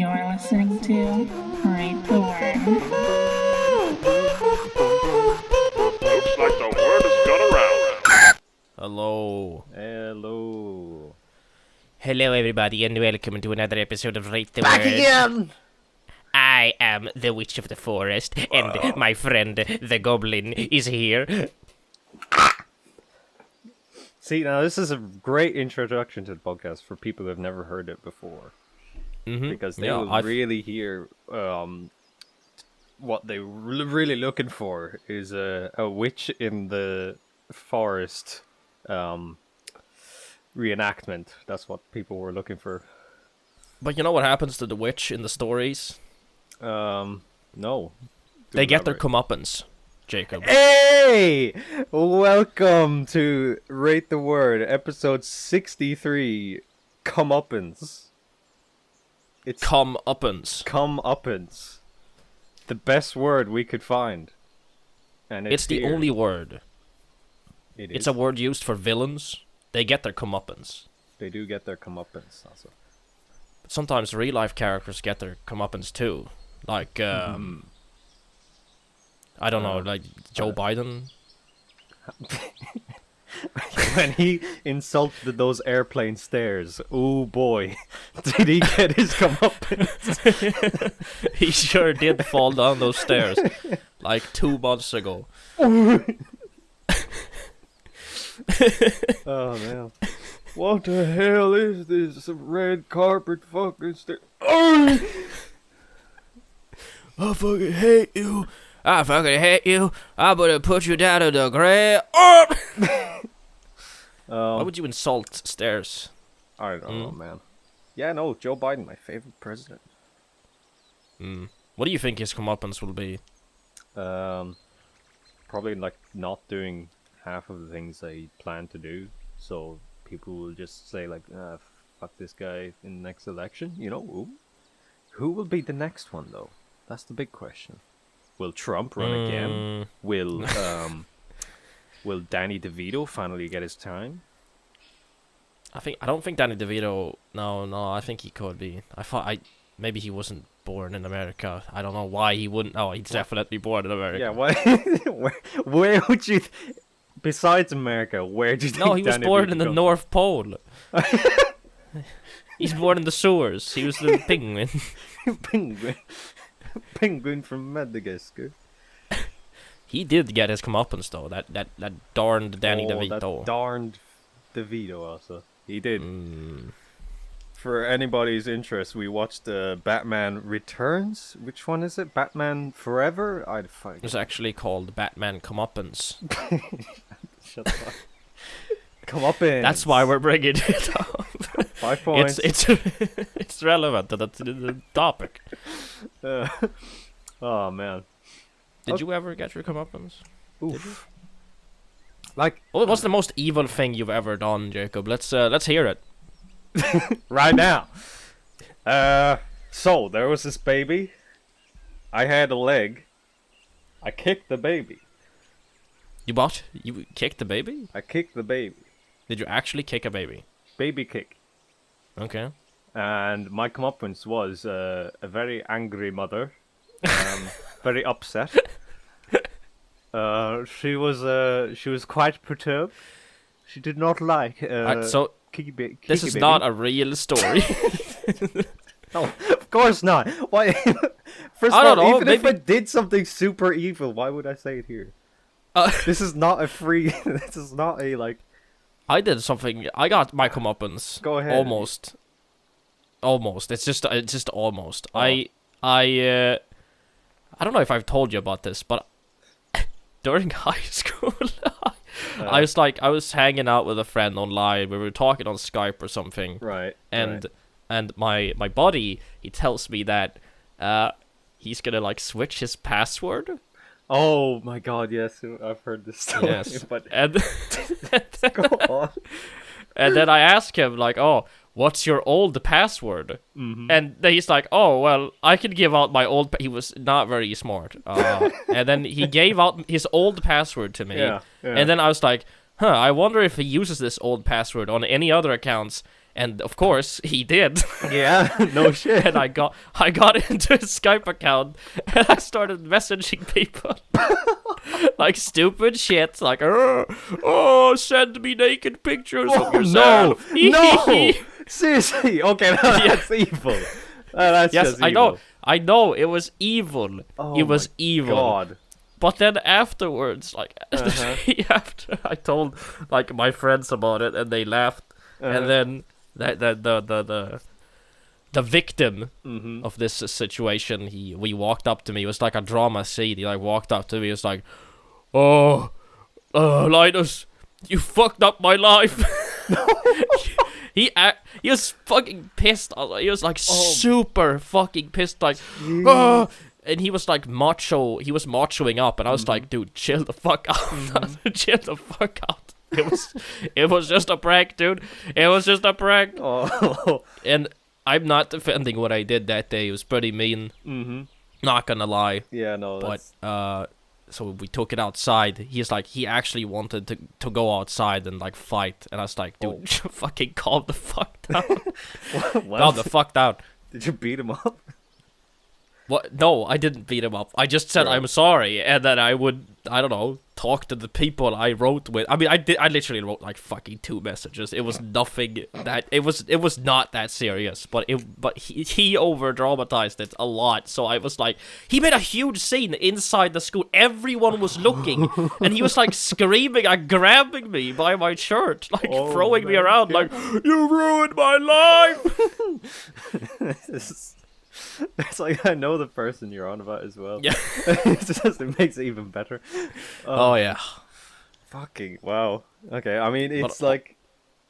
You're listening to Rate the Word. Looks like the word has got around. Hello. Hello. Hello, everybody, and welcome to another episode of Rate the Back Word. again! I am the Witch of the Forest, and my friend, the Goblin, is here. See, now this is a great introduction to the podcast for people who have never heard it before. Because they will really hear what they're really looking for is a witch in the forest reenactment. That's what people were looking for. But you know what happens to the witch in the stories? No. They get their comeuppance, Jacob. Hey! Welcome to Rate the Word, episode 63, Commuppance. It's Comeuppance. Comeuppance. The best word we could find. And It's the here. only word. It is. It's a word used for villains. They get their comeuppance. They do get their comeuppance also. But sometimes real-life characters get their comeuppance too. Like, I don't know, like Joe Biden. When he insulted those airplane stairs, oh boy, did he get his comeuppance. He sure did fall down those stairs like 2 months ago. Oh man. What the hell is this? Some red carpet fucking stairs. Oh! I fucking hate you. I fucking hate you. I'm gonna put you down to the grave. Why would you insult stairs? I don't know, man. Yeah, no, Joe Biden, my favorite president. What do you think his comeuppance will be? Probably like not doing half of the things they plan to do, so people will just say like, fuck this guy in the next election. You know, who will be the next one though? That's the big question. Will Trump run again? Will Danny DeVito finally get his time? I don't think Danny DeVito. No, I think he could be. Maybe he wasn't born in America. I don't know why he wouldn't. Oh, he's definitely born in America. Yeah, why? where would you? Besides America, where do you think? No, he was Danny born DeVito in the comes North Pole. He's born in the sewers. He was the penguin. from? Penguin from Madagascar. He did get his comeuppance though. That darned Danny DeVito. That darned DeVito also. He did. For anybody's interest, we watched Batman Returns. Which one is it? Batman Forever? I'd fuck. It's actually called Batman Comeuppance. Shut up. Come up in. That's why we're bringing it up. 5 points. It's relevant to the topic. Oh man. Did you ever get your comeuppance? Oof. Like What's the most evil thing you've ever done, Jacob? Let's hear it. right now. So there was this baby. I had a leg. I kicked the baby. You what? You kicked the baby? I kicked the baby. Did you actually kick a baby? Baby kick. Okay. And my comeuppance was a very angry mother, very upset. She was quite perturbed. She did not like So this is not a real story. No, of course not. Why? First I of all, don't know, even if maybe- I did something super evil, why would I say it here? This is not a free. This is not a like. I did something. I got my comeuppance. Go ahead. Almost. It's just almost. Oh. I don't know if I've told you about this, but during high school, I was hanging out with a friend online. We were talking on Skype or something. Right. And my buddy, he tells me that he's gonna like switch his password. Oh my God! Yes, I've heard this story. Yes. But And go on. and then I ask him like, "Oh, what's your old password?" And then he's like, "Oh, well, I can give out my old." He was not very smart. And then he gave out his old password to me. Yeah. And then I was like, "Huh, I wonder if he uses this old password on any other accounts." And of course he did. Yeah, no shit. And I got into his Skype account and I started messaging people. Like stupid shit, like send me naked pictures of yourself. No! Seriously? Okay, no, that's evil. That's Yes, just I evil. know. I know it was evil. Oh it was my evil. God. But then afterwards, like Uh-huh. after I told like my friends about it, and they laughed. And then the victim of this situation, we walked up to me. It was like a drama scene. He like walked up to me. He was like, "Oh, Linus, you fucked up my life." He was fucking pissed. He was like super fucking pissed. Like, and he was like macho. He was machoing up, and I was like, "Dude, chill the fuck out. Chill the fuck out." It was just a prank, dude. It was just a prank. Oh. And I'm not defending what I did that day. It was pretty mean. Not gonna lie. Yeah, no, that's... But so we took it outside. He's like, he actually wanted to go outside and like fight, and I was like, dude, fucking calm the fuck down. Calm the fuck down. Did you beat him up? What? No, I didn't beat him up. I just said I'm sorry, and then I would, I don't know, talk to the people I wrote with. I mean, I literally wrote like fucking 2 messages. It was nothing that it was not that serious, but he over dramatized it a lot. So I was like, he made a huge scene inside the school. Everyone was looking, and he was like screaming and grabbing me by my shirt, like throwing me around, like, "You ruined my life." It's like, I know the person you're on about as well. Yeah. It makes it even better. Oh yeah. Fucking wow. Okay, I mean, it's like,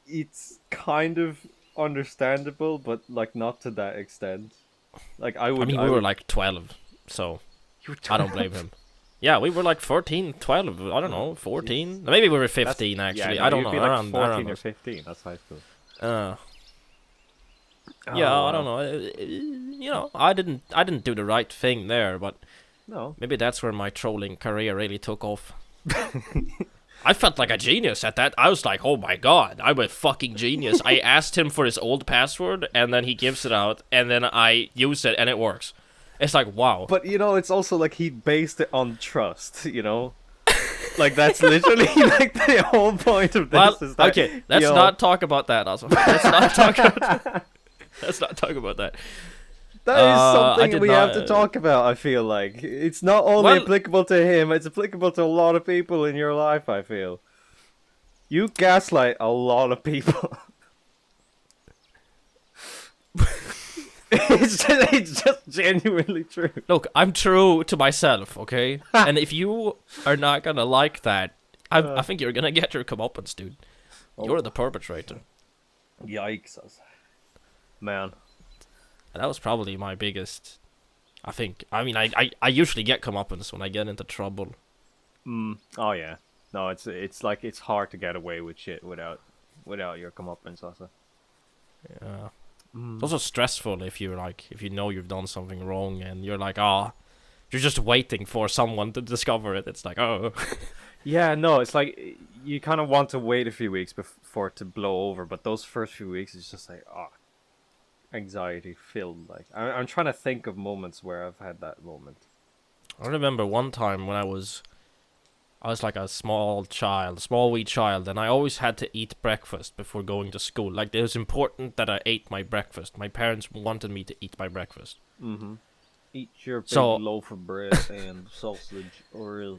it's kind of understandable, but like not to that extent. Like I would. I mean, we were like 12, so I don't blame him. Yeah, we were like 14, 12, I don't know, 14. Maybe we were 15 actually. Yeah, I don't know. You'd be like around 14 or those. 15. That's high school. Yeah, Oh, I don't know. You know, I didn't do the right thing there, but No. maybe that's where my trolling career really took off. I felt like a genius at that. I was like, oh my god, I'm a fucking genius. I asked him for his old password, and then he gives it out, and then I use it, and it works. It's like, wow. But you know, it's also like he based it on trust. You know, like that's literally like the whole point of this. Well, is that, okay, let's not talk about that, also. Let's not talk about that. That is I something did we not, have to talk about, I feel like. It's not only Well- applicable to him, it's applicable to a lot of people in your life, I feel. You gaslight a lot of people. it's just genuinely true. Look, I'm true to myself, okay? And if you are not gonna like that, I think you're gonna get your comeuppance, dude. You're the perpetrator. Yikes. Man. And that was probably my biggest... I think... I mean, I usually get comeuppance when I get into trouble. Oh yeah. No, it's like it's hard to get away with shit without your comeuppance also. Yeah. It's also stressful if you know you've done something wrong and you're like, you're just waiting for someone to discover it. It's like, oh. Yeah, no, it's like you kind of want to wait a few weeks before it to blow over, but those first few weeks is just like, anxiety filled. Like I'm trying to think of moments where I've had that moment. I remember one time when I was like a small wee child, and I always had to eat breakfast before going to school. Like, it was important that I ate my breakfast. My parents wanted me to eat my breakfast. Mm-hmm. Eat your big So- loaf of bread and sausage, or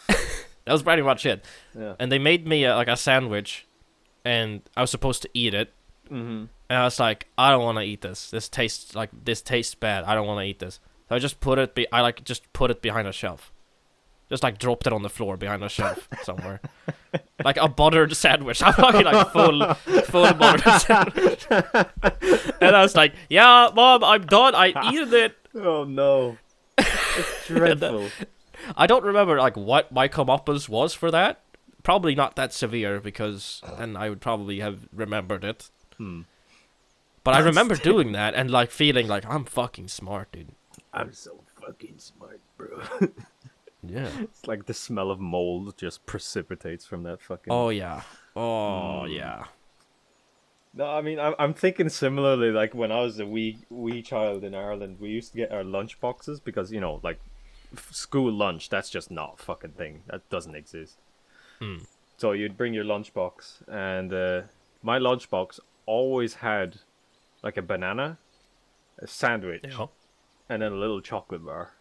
That was pretty much it. yeah. And they made me like a sandwich, and I was supposed to eat it. Mm-hmm. And I was like, I don't want to eat this. This tastes bad. I don't want to eat this. So I just put it behind a shelf. Just like dropped it on the floor behind a shelf somewhere. Like a buttered sandwich. I'm talking like full buttered sandwich. And I was like, yeah, Mom, I'm done. I eaten it. Oh no. It's dreadful. I don't remember like what my comeuppance was for that. Probably not that severe, because then I would probably have remembered it. But I remember doing that and like feeling like I'm fucking smart, dude. I'm so fucking smart, bro. Yeah. It's like the smell of mold just precipitates from that fucking... Oh yeah. Oh yeah. No, I mean, I'm thinking similarly. Like when I was a wee child in Ireland, we used to get our lunch boxes because like school lunch. That's just not a fucking thing. That doesn't exist. So you'd bring your lunchbox, and my lunchbox always had like a banana, a sandwich, Yeah. and then a little chocolate bar.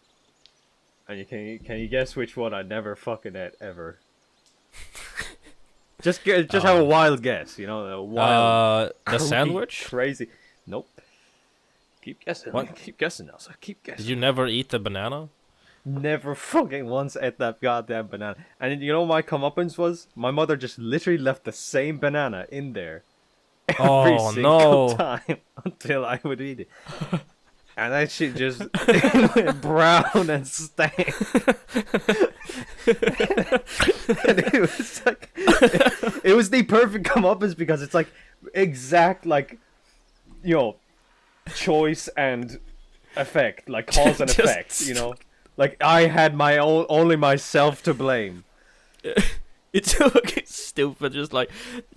And can you guess which one I never fucking ate ever? Just have a wild guess, a wild. The sandwich? Crazy. Nope. Keep guessing. What? Keep guessing, Elsa. Keep guessing. Did you never eat the banana? Never fucking once ate that goddamn banana. And you know what my comeuppance was? My mother just literally left the same banana in there every Oh single no! time until I would eat it. And that shit just went brown and stank. And it was like, it was the perfect comeuppance because it's like exact like, choice and effect, like cause and effect, Like I had my own, only myself to blame. It's fucking stupid. Just like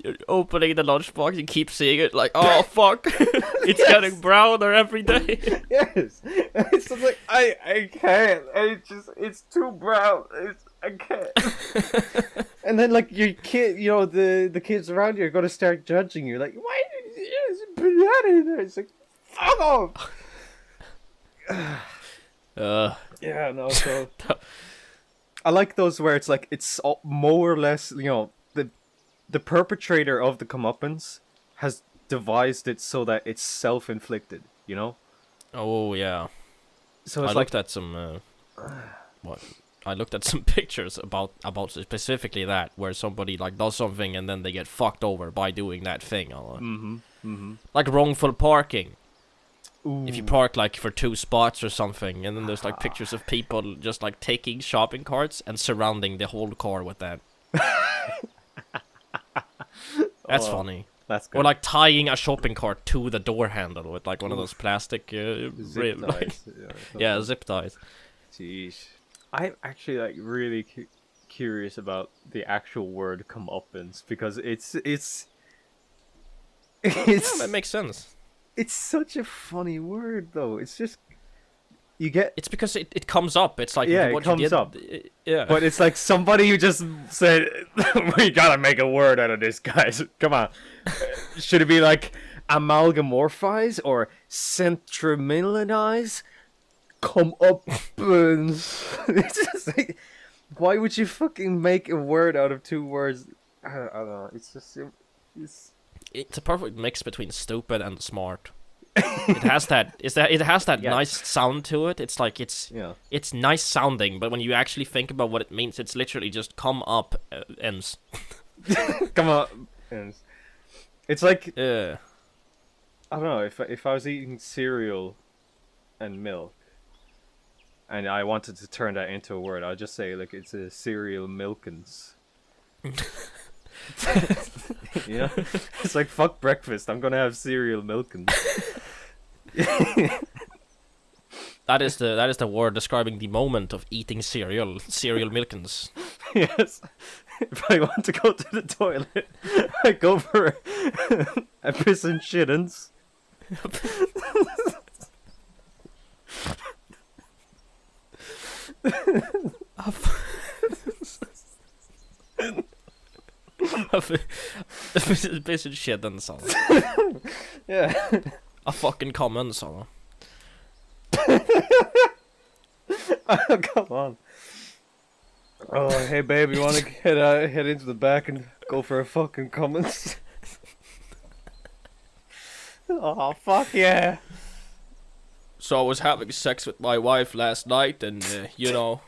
you're opening the lunchbox, you keep seeing it. Like, oh fuck, it's getting browner every day. Yes, it's just like I can't. It's too brown. I can't. And then like your kid, the kids around you are gonna start judging you. Like, why is it banana in there? It's like, fuck off. Yeah, no. So I like those where it's like it's more or less, the perpetrator of the comeuppance has devised it so that it's self-inflicted. Oh yeah. So I it's looked at some. What? I looked at some pictures about specifically that, where somebody like does something and then they get fucked over by doing that thing. Like wrongful parking. Ooh. If you park like for 2 spots or something, and then there's like pictures of people just like taking shopping carts and surrounding the whole car with that. That's funny. That's good. Or like tying a shopping cart to the door handle with like one of those plastic Zip ties. yeah, zip ties. Jeez. I'm actually like really curious about the actual word comeuppance because it's Yeah, that makes sense. It's such a funny word, though. It's just you get. It's because it comes up. It's like Yeah, what it comes you did, up. Yeah, But it's like somebody who just said, "We gotta make a word out of this, guys. Come on." Should it be like amalgamorphize or centromilanize? Comeuppance. It's just like, why would you fucking make a word out of 2 words? I don't know. It's just it's a perfect mix between stupid and smart. It has that. It has that Yeah. nice sound to it. It's like it's nice sounding, but when you actually think about what it means, it's literally just come up ends. Come on. It's like Yeah. I don't know, if I was eating cereal and milk and I wanted to turn that into a word, I'd just say like it's a cereal milkins. It's like fuck breakfast. I'm gonna have cereal milkins. That is the word describing the moment of eating cereal milkins. Yes. If I want to go to the toilet, I go for a piss and shittins. Piss and shit and så. Yeah. A fucking common så. Oh, come on. Oh, hey babe, you wanna head into the back and go for a fucking comments? Oh, fuck yeah. So I was having sex with my wife last night, and I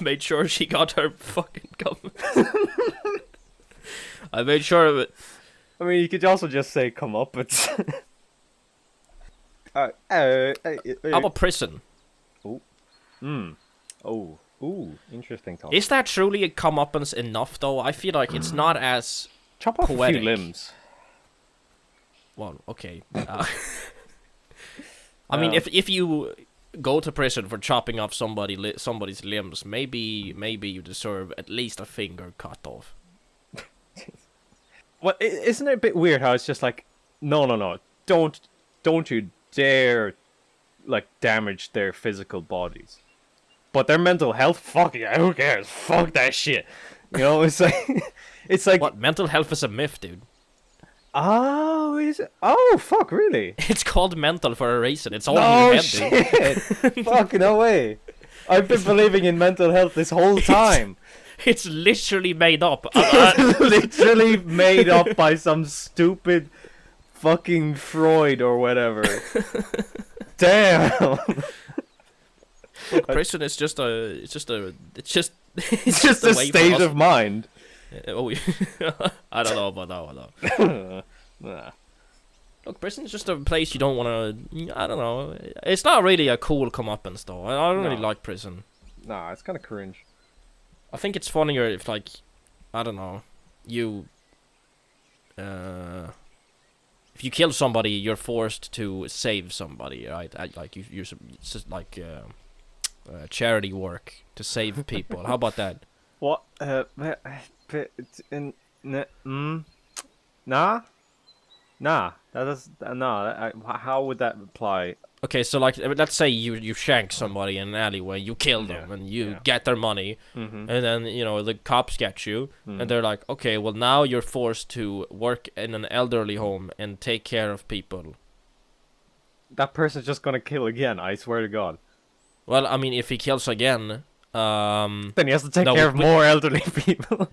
made sure she got her fucking comments. I made sure of it. I mean, you could also just say come up. It's. How about prison? Oh. Ooh. Interesting topic. Is that truly a comeuppance enough, though? I feel like it's not as Chop off poetic. a few limbs. Well, okay. I mean, if you go to prison for chopping off somebody's limbs, maybe you deserve at least a finger cut off. Well, isn't it a bit weird how it's just like, no, don't you dare, like, damage their physical bodies, but their mental health, fuck yeah, who cares? Fuck that shit. You know, it's like What? Mental health is a myth, dude. Oh, is it? Oh, fuck, really? It's called mental for a reason. It's all No in your head, shit. dude. Fuck, no way. I've been believing in mental health this whole time. It's literally made up. It's literally made up by some stupid fucking Freud or whatever. Damn. Look, prison is just a. It's just a a way for state us- of mind. Oh, I don't know about that one though. Nah. Look, prison's just a place you don't want to. I don't know. It's not really a cool comeuppance though. I don't really No. like prison. Nah, it's kind of cringe. I think it's funnier if, like, I don't know, you. If you kill somebody, you're forced to save somebody, right? Like you're it's just like charity work to save people. How about that? What? Nah. That is nah. How would that apply? Okay, so like, let's say you shank somebody in an alleyway, you kill them, and you get their money, and then the cops get you, and they're like, okay, well now you're forced to work in an elderly home and take care of people. That person's just gonna kill again. I swear to God. Well, I mean, if he kills again, Then he has to take No, care of we- more elderly people.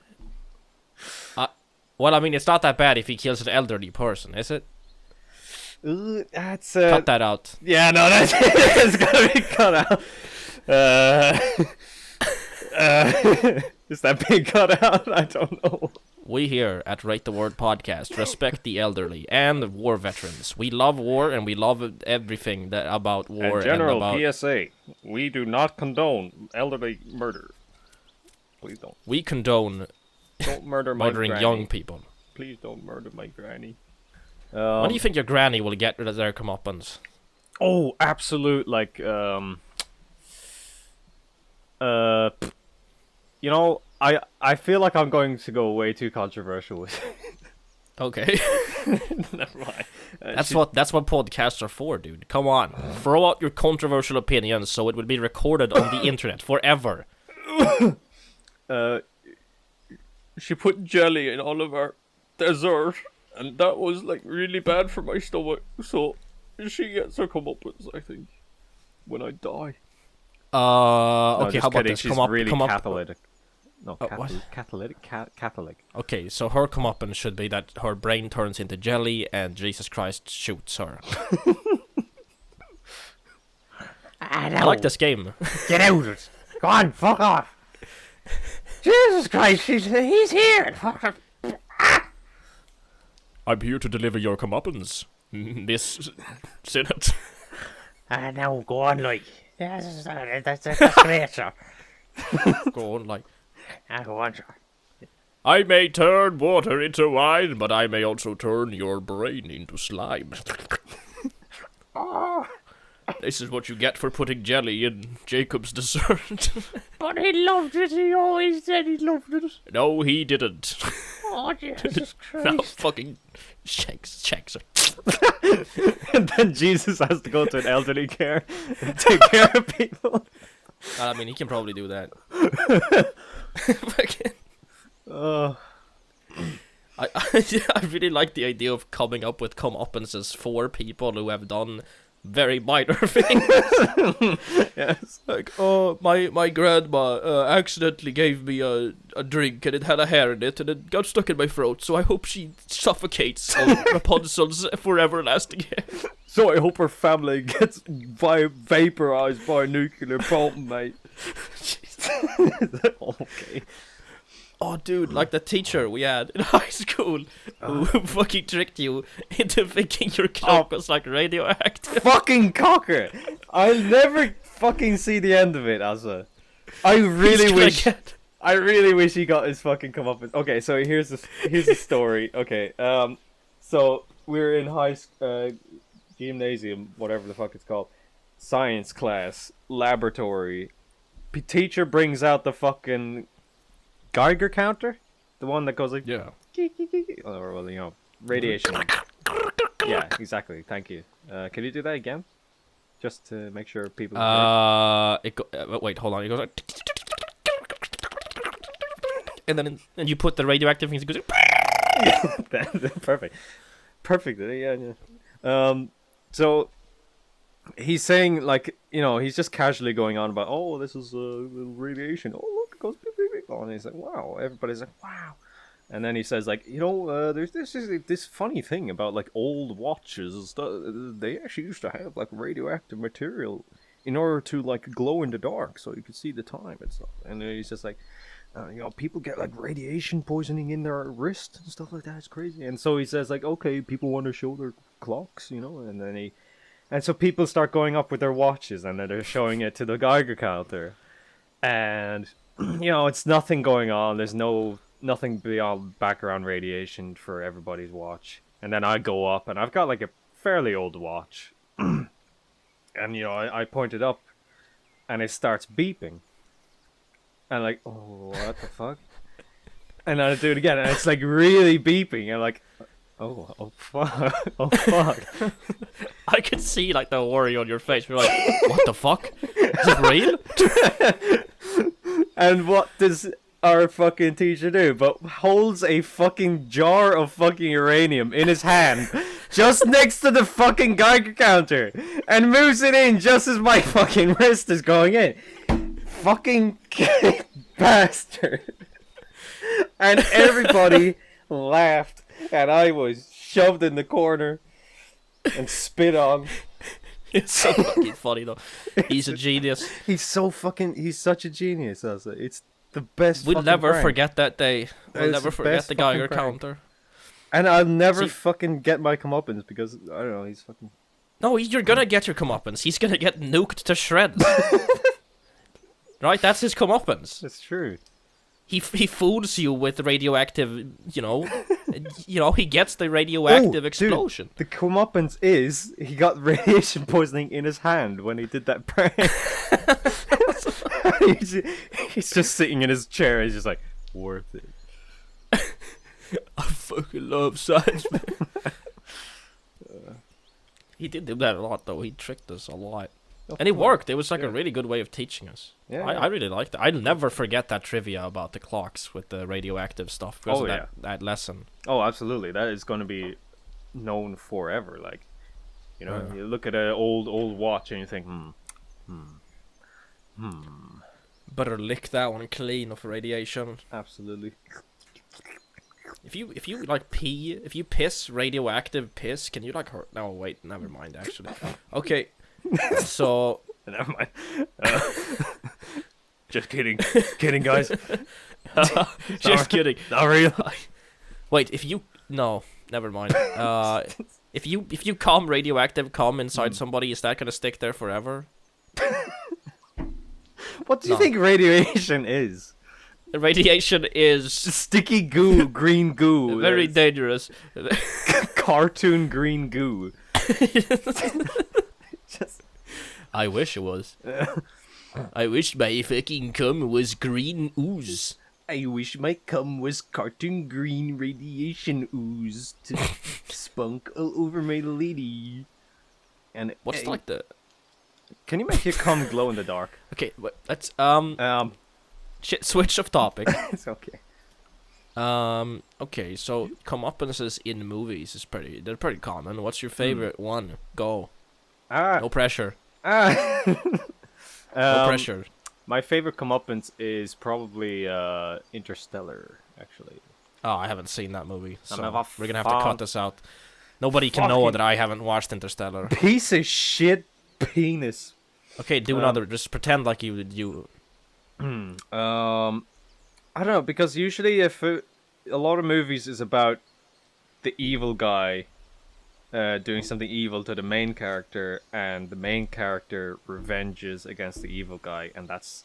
well, I mean, it's not that bad if he kills an elderly person, is it? Ooh, that's Cut that out. Yeah, no, that's gotta be cut out. Is that being cut out? I don't know. We here at Rate the Word Podcast respect the elderly and war veterans. We love war and we love everything that about war And general about. PSA, we do not condone elderly murder. Please don't. We condone Don't murder my murdering granny. young people. Please don't murder my granny. When do you think your granny will get rid of their comeuppance? Oh, absolute, like, I feel like I'm going to go way too controversial with it. Okay, Never mind. that's what podcasts are for, dude. Come on, throw out your controversial opinions so it will be recorded on the internet forever. She put jelly in all of our dessert, and that was like really bad for my stomach. So she gets her comeuppance, I think, when I die. Okay, how about kidding. this? She's really Catholic. No, what? Catholic. Okay, so her comeuppance should be that her brain turns into jelly and Jesus Christ shoots her. I like this game. Get out of it. Go on, fuck off. Jesus Christ, he's here. Fuck it. I'm here to deliver your comeuppance, Miss Senate. Now go on, like. That's great, sir. Go on, like. Go on, sir. I may turn water into wine, but I may also turn your brain into slime. This is what you get for putting jelly in Jacob's dessert. But he loved it. He always said he loved it. No, he didn't. Oh, Jesus No, Christ. fucking shakes her. And then Jesus has to go to an elderly care and take care of people. I mean, he can probably do that. I really like the idea of coming up with comeuppances for people who have done very minor things. Yes. Like, oh, my grandma accidentally gave me a drink and it had a hair in it and it got stuck in my throat, so I hope she suffocates on Rapunzel's for everlasting hair. So I hope her family gets vaporized by a nuclear bomb, mate. Okay. Oh, dude, like the teacher we had in high school who fucking tricked you into thinking your clock was like radioactive. Fucking cocker! I'll never fucking see the end of it, Asa. I really wish he got his fucking comeuppance. Okay, so here's the story. Okay, so we're in gymnasium, whatever the fuck it's called, science class, laboratory. Teacher brings out the fucking Geiger counter, the one that goes like, Yeah. or well, radiation. Yeah, exactly. Thank you. Can you do that again, just to make sure people? Wait, hold on. It goes like, and you put the radioactive things. It goes. Perfect. Yeah. So he's saying like he's just casually going on about this is little radiation. Oh look, it goes beep, beep, beep. And he's like wow. Everybody's like wow. And then he says like there's this funny thing about like old watches and stuff. They actually used to have like radioactive material in order to like glow in the dark so you could see the time and stuff. And then he's just like. People get like radiation poisoning in their wrist and stuff like that. It's crazy. And so he says like, okay, people want to show their clocks, and so people start going up with their watches and then they're showing it to the Geiger counter, and it's nothing going on. There's nothing beyond background radiation for everybody's watch. And then I go up and I've got like a fairly old watch, and I point it up, and it starts beeping. And like, oh, what the fuck? And I do it again, and it's like really beeping. And like, oh fuck, oh fuck. I can see like the worry on your face. You're like, what the fuck? Is it real? And what does our fucking teacher do? But holds a fucking jar of fucking uranium in his hand, just next to the fucking Geiger counter, and moves it in just as my fucking wrist is going in. Fucking bastard. And everybody laughed, and I was shoved in the corner and spit on. It's so fucking funny though. He's a genius. He's such a genius, also. It's the best. We'll never prank. forget that day. We'll It's never the forget best the Geiger fucking prank. counter. And I'll never See- fucking get my comeuppance because I don't know, he's fucking. No, you're gonna get your comeuppance. He's gonna get nuked to shreds. Right, that's his comeuppance. That's true. He fools you with radioactive, he gets the radioactive explosion. Dude, the comeuppance is he got radiation poisoning in his hand when he did that prank. he's just sitting in his chair. He's just like, worth it. I fucking love science, man. He did do that a lot, though. He tricked us a lot. And it worked. It was like a really good way of teaching us. Yeah, I really liked it. I'll never forget that trivia about the clocks with the radioactive stuff because of that lesson. Oh, absolutely. That is going to be known forever. Like, you look at an old watch and you think, Better lick that one clean of radiation. Absolutely. If you like pee, if you piss radioactive piss, can you like hurt? No, wait, never mind. Actually, okay. So Never mind. Just kidding, guys. just kidding. Not real. Wait, no, never mind. If you calm radioactive cum inside somebody, is that gonna stick there forever? What do you think radiation is? The radiation is Sticky goo, green goo. very That's dangerous. cartoon green goo. I wish it was. I wish my fucking cum was green ooze. I wish my cum was cartoon green radiation ooze to spunk all over my lady. And What's like the? Can you make your cum glow in the dark? Okay, let's switch of topic. It's okay. Okay, so comeuppances in movies they're pretty common. What's your favorite one? Go. No pressure. No pressure. My favorite comeuppance is probably Interstellar, actually. Oh, I haven't seen that movie, so never we're gonna have to cut this out. Nobody can know that I haven't watched Interstellar. Piece of shit penis. Okay, do another. Just pretend like you. I don't know, because usually if a lot of movies is about the evil guy doing something evil to the main character, and the main character revenges against the evil guy, and that's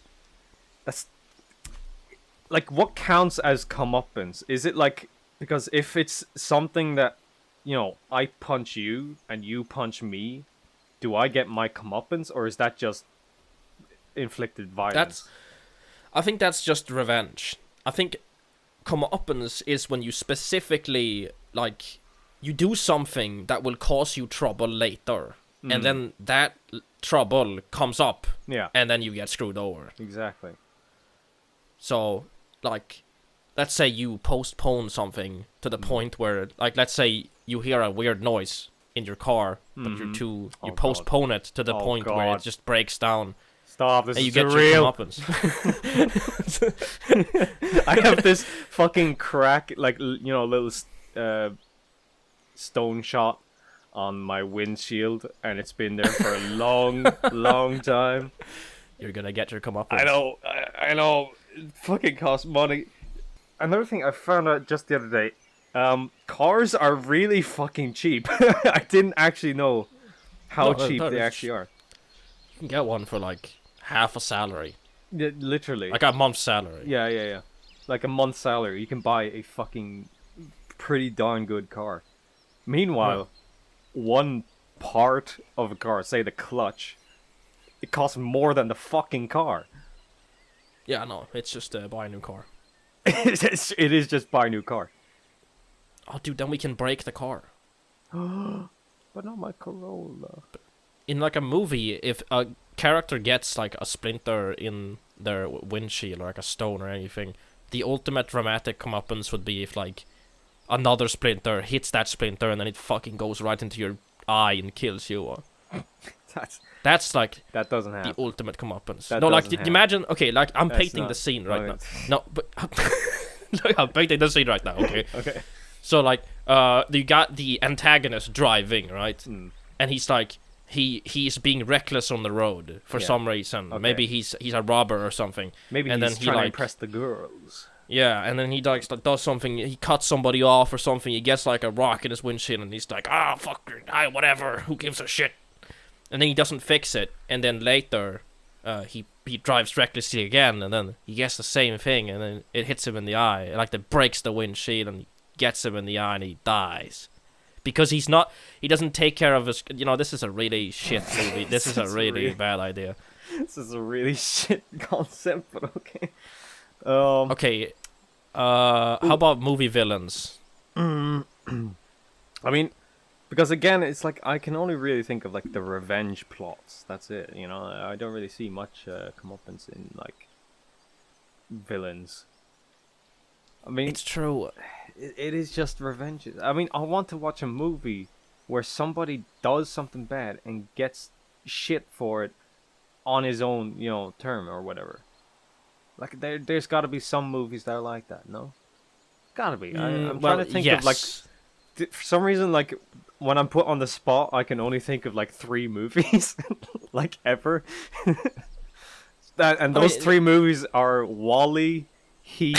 like, what counts as comeuppance? Is it like, because if it's something that, I punch you and you punch me, do I get my comeuppance, or is that just inflicted violence? I think that's just revenge. I think comeuppance is when you specifically, like, you do something that will cause you trouble later. And then that trouble comes up. Yeah. And then you get screwed over. Exactly. So, like, let's say you postpone something to the point where, like, let's say you hear a weird noise in your car, but you Oh, postpone it to the Oh, point where God. it just breaks down. Stop, this And you is get your real. comeuppance. I have this fucking crack, like, little stone shot on my windshield, and it's been there for a long, long time. You're gonna get your comeuppance. I know. It fucking costs money. Another thing I found out just the other day, cars are really fucking cheap. I didn't actually know how No, cheap that they is- actually are. You can get one for, like, half a salary. Yeah, literally. Like a month's salary. Yeah. Like a month's salary, you can buy a fucking pretty darn good car. Meanwhile, one part of a car, say the clutch, it costs more than the fucking car. Yeah, no, it's just buy a new car. It is just buy a new car. Oh, dude, then we can break the car. But not my Corolla. In, like, a movie, if a character gets, like, a splinter in their windshield, or, like, a stone or anything, the ultimate dramatic comeuppance would be if, like, another splinter hits that splinter and then it fucking goes right into your eye and kills you. That's, like, That doesn't the happen. ultimate comeuppance. That No, like, doesn't happen. imagine, okay, like, I'm That's painting not- the scene right now. okay. No, but... Look, I'm painting the scene right now, okay? Okay. So, like, you got the antagonist driving, right? Mm. And he's like, he's being reckless on the road for Yeah. some reason. Okay. Maybe he's a robber or something. Maybe and he's then he, trying to like, impress the girls. Yeah, and then he does something. He cuts somebody off or something. He gets, like, a rock in his windshield, and he's like, fuck, whatever. Who gives a shit? And then he doesn't fix it. And then later, he drives recklessly again, and then he gets the same thing, and then it hits him in the eye. Like, that breaks the windshield and gets him in the eye, and he dies. Because he doesn't take care of his, this is a really shit movie. This is a really bad idea. This is a really shit concept, but okay. Okay, how about movie villains? I mean, because again, it's like I can only really think of like the revenge plots. That's it. I don't really see much comeuppance in like villains. I mean, It's true. it is just revenge. I mean, I want to watch a movie where somebody does something bad and gets shit for it on his own, term or whatever. Like there's got to be some movies that are like that. No, gotta be. I'm trying to think of like. For some reason, like when I'm put on the spot, I can only think of like 3 movies, like ever. And those 3 movies are Wall-E, Heat,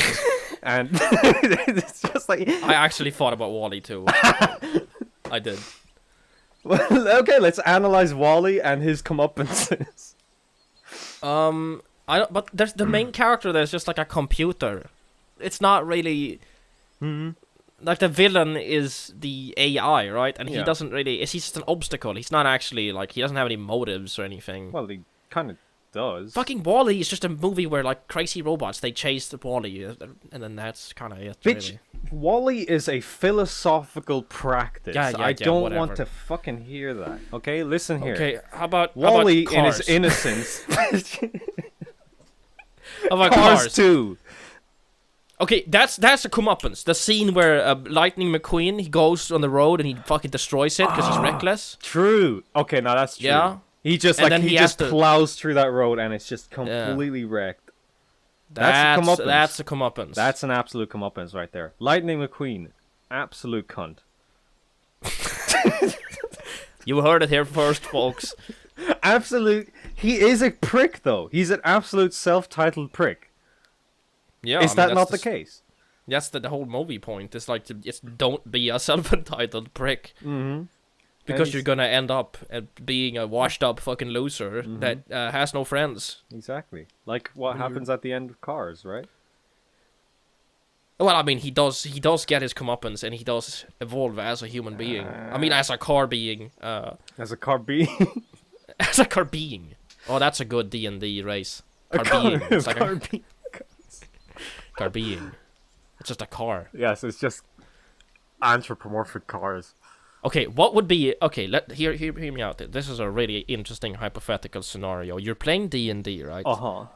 and it's just like. I actually thought about Wall-E too. I did. Well, okay, let's analyze Wall-E and his comeuppances. I don't. But there's the main character. There's just like a computer. It's not really. Like the villain is the AI, right? And he Yeah. doesn't really. He's just an obstacle. He's not actually like he doesn't have any motives or anything. Well, he kind of does. Fucking Wall-E is just a movie where like crazy robots they chase the Wall-E, and then that's kind of it. Bitch, Really. Wall-E is a philosophical practice. Yeah, I don't whatever. want to fucking hear that. Okay, listen here. Okay, how about Wall-E how in about his Cars? innocence. How about Cars Cars? 2. Okay, that's a comeuppance. The scene where Lightning McQueen he goes on the road and he fucking destroys it because he's reckless. True. Okay, now that's true. Yeah. He just And like then he he has just to- plows through that road and it's just completely wrecked. That's a comeuppance. That's a comeuppance. That's an absolute comeuppance right there. Lightning McQueen, absolute cunt. You heard it here first, folks. Absolute. He is a prick though. He's an absolute self-titled prick. Yeah, Is I mean, that that's not the case? That's the whole movie point. It's like just don't be a self-entitled prick. Mm-hmm. Because he's- you're gonna end up being a washed-up fucking loser Mm-hmm. that has no friends. Exactly. Like what happens at the end of Cars, right? Well, I mean, he does get his comeuppance, and he does evolve as a human being. I mean, as a car being. As a car being. As a car being. Oh, that's a good D&D race. Car being. It's like car a being. car being. It's just a car. Yes, it's just anthropomorphic cars. Okay, what would be hear me out. This is a really interesting hypothetical scenario. You're playing D&D, right?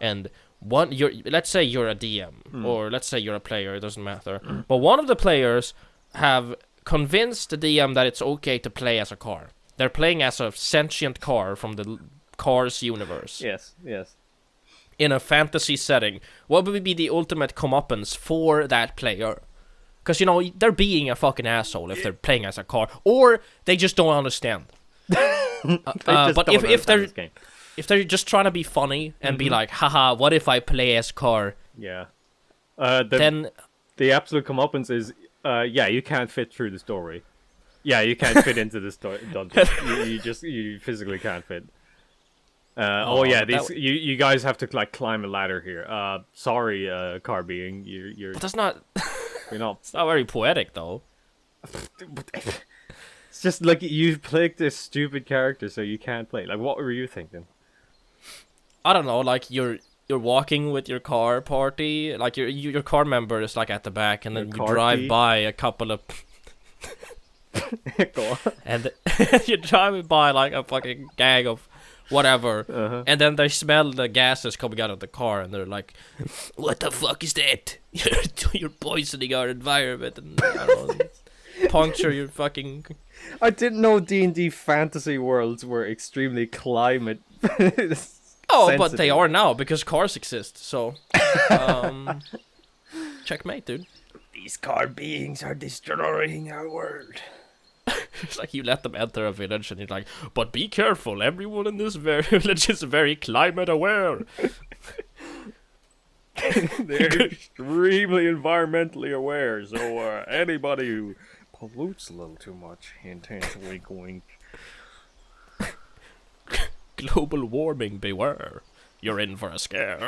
And let's say you're a DM or let's say you're a player, it doesn't matter. But one of the players have convinced the DM that it's okay to play as a car. They're playing as a sentient car from the Cars universe. Yes. In a fantasy setting. What would be the ultimate comeuppance for that player? Because, they're being a fucking asshole if they're playing as a car. Or they just don't understand. But if they're just trying to be funny and be like, haha, what if I play as car? Yeah. Then the absolute comeuppance is, you can't fit through this doorway. Yeah, you can't fit into this dungeon. you physically can't fit. You guys have to climb a ladder here. Sorry, car being, you're. But that's not. You're not. It's not very poetic though. It's just like you've played this stupid character, so you can't play. Like, what were you thinking? I don't know. Like you're walking with your car party. Like your car member is like at the back, and then you drive by a couple of. Go on. And you're driving by like a fucking gang of whatever, and then they smell the gases coming out of the car, and they're like, "What the fuck is that? You're poisoning our environment, and I don't know, puncture your fucking." I didn't know D&D fantasy worlds were extremely climate. Oh, but they are now because cars exist. So, checkmate, dude. These car beings are destroying our world. It's like you let them enter a village, and you're like, "But be careful! Everyone in this village is very climate aware." They're extremely environmentally aware, so anybody who pollutes a little too much, hint, wink, wink. Global warming, beware! You're in for a scare.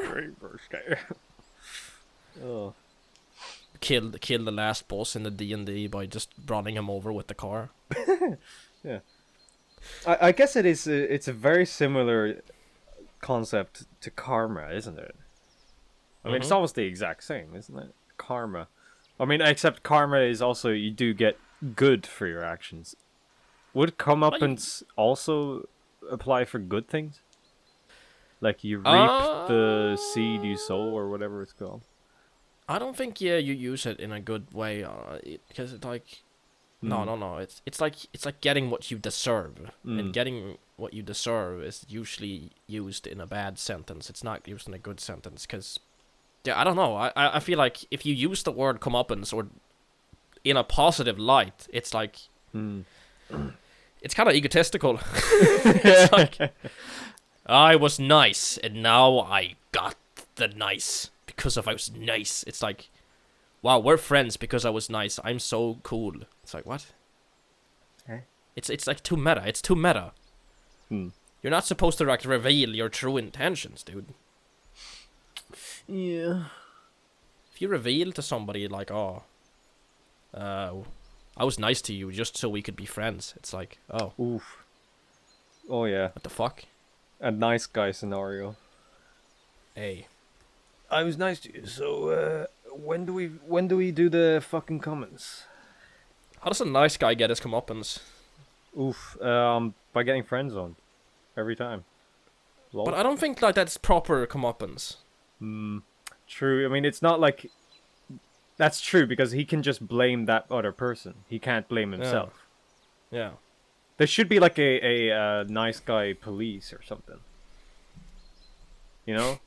Oh. Kill the last boss in the D&D by just running him over with the car. Yeah. I guess it is. It's a very similar concept to karma, isn't it? I mean, it's almost the exact same, isn't it? Karma. I mean, except karma is also you do get good for your actions. Would comeuppance also apply for good things? Like you reap the seed you sow, or whatever it's called. I don't think you use it in a good way, because it's like, no. It's like getting what you deserve, and getting what you deserve is usually used in a bad sentence. It's not used in a good sentence, because, yeah, I don't know. I feel like if you use the word comeuppance or in a positive light, it's like, it's kind of egotistical. It's like, I was nice, and now I got the nice. Because I was nice. It's like, wow, we're friends because I was nice. I'm so cool. It's like, what? Eh? It's like too meta. It's too meta. Hmm. You're not supposed to like reveal your true intentions, dude. Yeah. If you reveal to somebody like, I was nice to you just so we could be friends. It's like, oh. Oof. Oh yeah. What the fuck? A nice guy scenario. Hey. I was nice to you, so when do we do the fucking comments? How does a nice guy get his comeuppance? Oof, by getting friend zoned every time. Lol. But I don't think like that's proper comeuppance. True. I mean, it's not like that's true because he can just blame that other person. He can't blame himself. Yeah. There should be like a nice guy police or something. You know?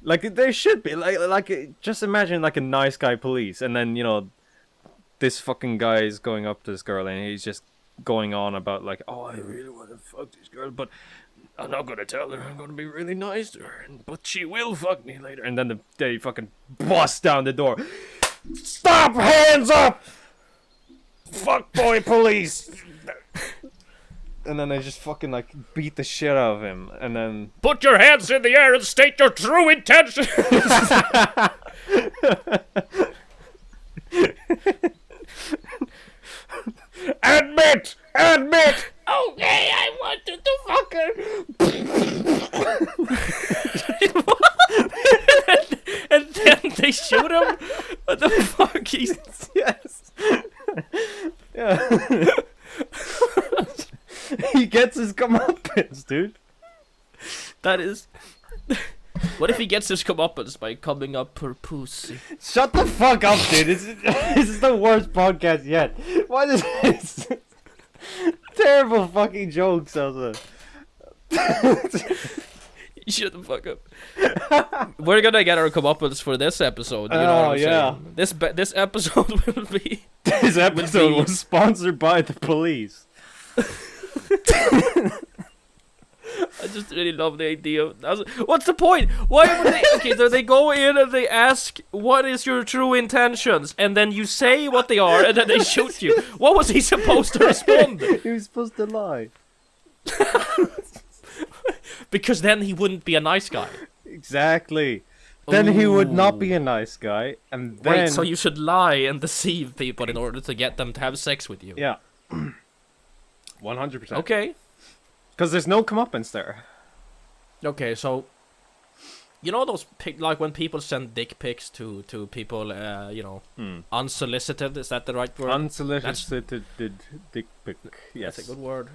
Like there should be like just imagine like a nice guy police, and then this fucking guy is going up to this girl and he's just going on about like, oh, I really want to fuck this girl, but I'm not gonna tell her. I'm gonna be really nice to her, but she will fuck me later. And then they fucking bust down the door. Stop! Hands up! Fuck boy police! And then they just fucking like beat the shit out of him, and then put your hands in the air and state your true intentions. Admit. Okay, I wanted to fuck her. And then they shoot him. What the fuck? cookies. Yes. Yeah. He gets his comeuppance, dude. That is. What if he gets his comeuppance by coming up her pussy? Shut the fuck up, dude. This is the worst podcast yet. What is this? Terrible fucking jokes, Elsa. Shut the fuck up. We're gonna get our comeuppance for this episode. You know what I'm saying? This episode will be. This episode was sponsored by the police. I just really love the idea of what's the point? Why would they okay, so they go in and they ask what is your true intentions, and then you say what they are and then they shoot you. What was he supposed to respond? He was supposed to lie. Because then he wouldn't be a nice guy. Exactly. Then he would not be a nice guy, and then Wait, so you should lie and deceive people in order to get them to have sex with you. yeah. 100%. Okay. Because there's no comeuppance there. Okay, so you know those like when people send dick pics to people, unsolicited. Is that the right word? Unsolicited dick pic. Yes, That's a good word.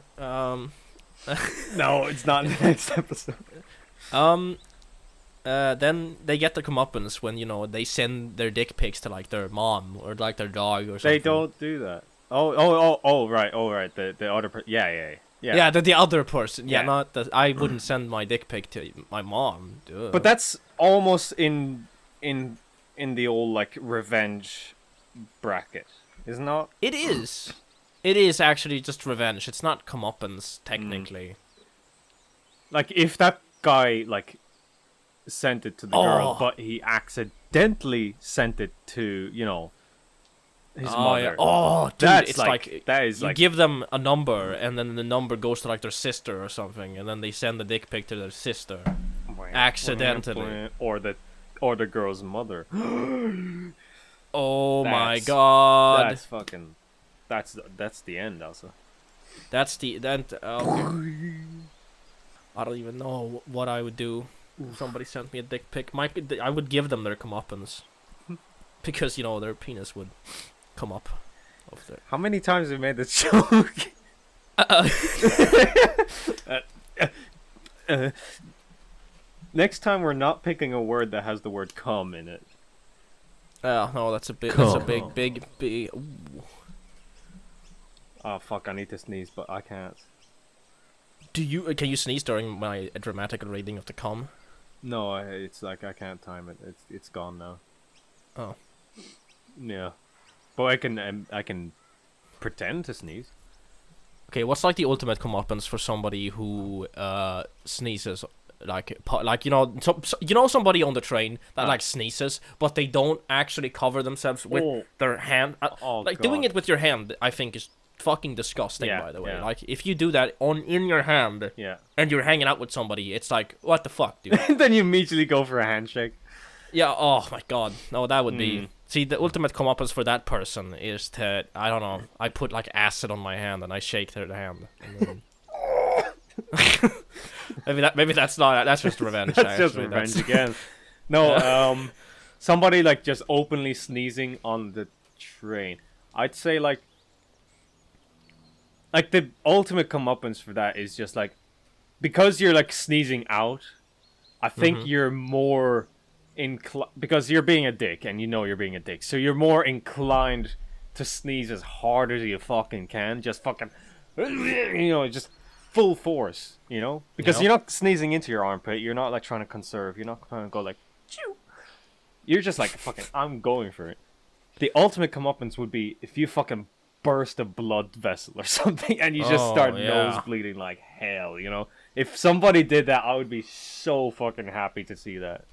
No, it's not in the next episode. Then they get the comeuppance when they send their dick pics to like their mom or like their dog or something. They don't do that. Oh, right. The other person. Yeah. Yeah, the other person. Yeah, Yeah. not that I wouldn't send my dick pic to my mom. Duh. But that's almost in the old like revenge bracket, isn't it? It is. It is actually just revenge. It's not comeuppance technically. Like if that guy like sent it to the girl, but he accidentally sent it to his mother. Yeah. Oh, dude, That's it's like that is you like give them a number, and then the number goes to like their sister or something, and then they send the dick pic to their sister accidentally, or the girl's mother. Oh my That's- god, That's fucking. That's the end, also. that's the then. Okay. I don't even know what I would do. If somebody sent me a dick pic. I would give them their comeuppance because their penis would come up. Of their... How many times have we made this joke? Next time we're not picking a word that has the word "come" in it. No, that's a big. Ooh. Oh fuck! I need to sneeze, but I can't. Can you sneeze during my dramatic reading of the cum? No, it's like I can't time it. It's gone now. Oh. Yeah, but I can pretend to sneeze. Okay, what's like the ultimate comeuppance for somebody who sneezes? Like somebody on the train that like sneezes, but they don't actually cover themselves with their hand. Doing it with your hand, I think, is fucking disgusting. Yeah, by the way, yeah. like if you do that in your hand, and you're hanging out with somebody, it's like what the fuck, dude. Then you immediately go for a handshake. Yeah. Oh my god. No, that would be. See, the ultimate comeuppance for that person is to I don't know. I put like acid on my hand and I shake their hand. And then... maybe that's not. That's just revenge. That's just revenge again. No, somebody like just openly sneezing on the train. I'd say like the ultimate comeuppance for that is just like because you're like sneezing out. I think you're more because you're being a dick and you're being a dick, so you're more inclined to sneeze as hard as you fucking can, just fucking, just full force, because you're not sneezing into your armpit. You're not like trying to conserve. You're not trying to go like, Chew. You're just like fucking. I'm going for it. The ultimate comeuppance would be if you fucking burst a blood vessel or something and you just start nose bleeding like hell. If somebody did that, I would be so fucking happy to see that.